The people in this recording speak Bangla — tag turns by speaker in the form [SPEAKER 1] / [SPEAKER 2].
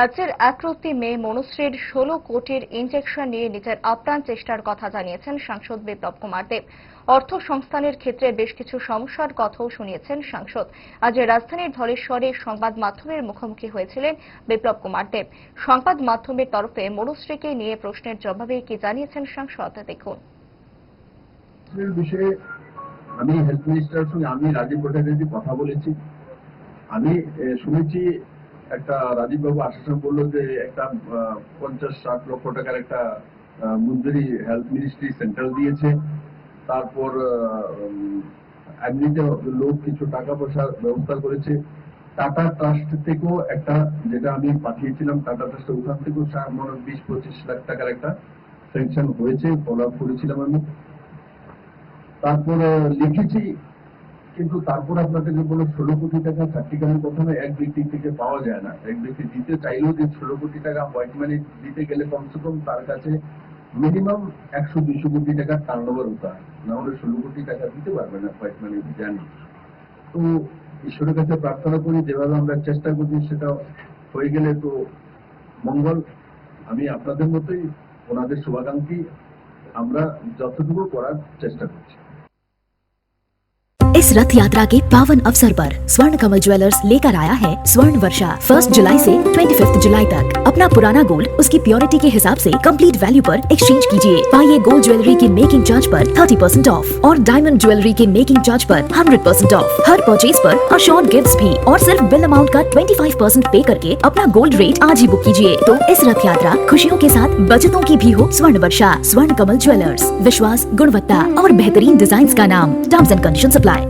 [SPEAKER 1] রাজ্যের একরত্তি মেয়ে মনুশ্রীর 16 কোটির ইনজেকশন নিয়ে নিজের আপ্রাণ চেষ্টার কথা জানিয়েছেন সাংসদ বিপ্লব কুমার দেব। অর্থ সংস্থানের ক্ষেত্রে বেশ কিছু সমস্যার কথাও শুনিয়েছেন সাংসদ। আজ রাজধানীর ধলেশ্বরে সংবাদ মাধ্যমের মুখোমুখি হয়েছিলেন বিপ্লব কুমার দেব। সংবাদ মাধ্যমের তরফে মনুশ্রীকে নিয়ে প্রশ্নের জবাবে কি জানিয়েছেন সাংসদ দেখুন।
[SPEAKER 2] বিষয়ে আমি হেলথ মিনিস্টারের সঙ্গে আমি রাজীব ভট্টাচার্য কথা বলেছি। আমি শুনেছি একটা রাজীব বাবু আশ্বাসন করলো যে একটা 50-60 লক্ষ টাকার একটা মঞ্জুরি হেলথ মিনিস্ট্রি সেন্ট্রাল দিয়েছে। তারপর এমনিতে লোক কিছু টাকা পয়সার ব্যবস্থা করেছে। টাটা ট্রাস্ট থেকেও একটা, যেটা আমি পাঠিয়েছিলাম টাটা ট্রাস্টে, ওখান থেকেও 20-25 লাখ টাকার একটা স্যাংশন হয়েছে, ফলো আপ করেছিলাম আমি। তারপর লিখেছি, কিন্তু তারপর আপনাদেরকে বলো 16 কোটি টাকা প্র্যাকটিক্যালি কখনো এক ব্যক্তি থেকে পাওয়া যায় না। এক ব্যক্তি দিতে চাইলেও যে 16 কোটি টাকা হোয়াইট মানি দিতে গেলে কমসে কম তার কাছে মিনিমাম 100-200 কোটি টাকার টার্নওভার হতে হয়, না হলে 16 কোটি টাকা দিতে পারবে না হোয়াইট মানি জানি। তো ঈশ্বরের কাছে প্রার্থনা করি যেভাবে আমরা চেষ্টা করছি সেটা হয়ে গেলে তো মঙ্গল। আমি আপনাদের মতোই ওনাদের শুভাকাঙ্ক্ষী, আমরা যতটুকু করার চেষ্টা করছি।
[SPEAKER 3] इस रथ यात्रा के पावन अवसर पर स्वर्ण कमल ज्वेलर्स लेकर आया है स्वर्ण वर्षा। 1 जुलाई से 25 जुलाई तक अपना पुराना गोल्ड उसकी प्योरिटी के हिसाब से कंप्लीट वैल्यू पर एक्सचेंज कीजिए। पाइए गोल्ड ज्वेलरी की मेकिंग चार्ज पर 30% ऑफ और डायमंड ज्वेलरी के मेकिंग चार्ज पर 100% ऑफ। हर परचेज पर अशोर्ड गिफ्ट्स भी और सिर्फ बिल अमाउंट का 25% पे करके अपना गोल्ड रेट आज ही बुक कीजिए। तो इस रथ यात्रा खुशियों के साथ बचतों की भी हो स्वर्ण वर्षा। स्वर्ण कमल ज्वेलर्स, विश्वास, गुणवत्ता और बेहतरीन डिजाइन का नाम। Terms and conditions apply.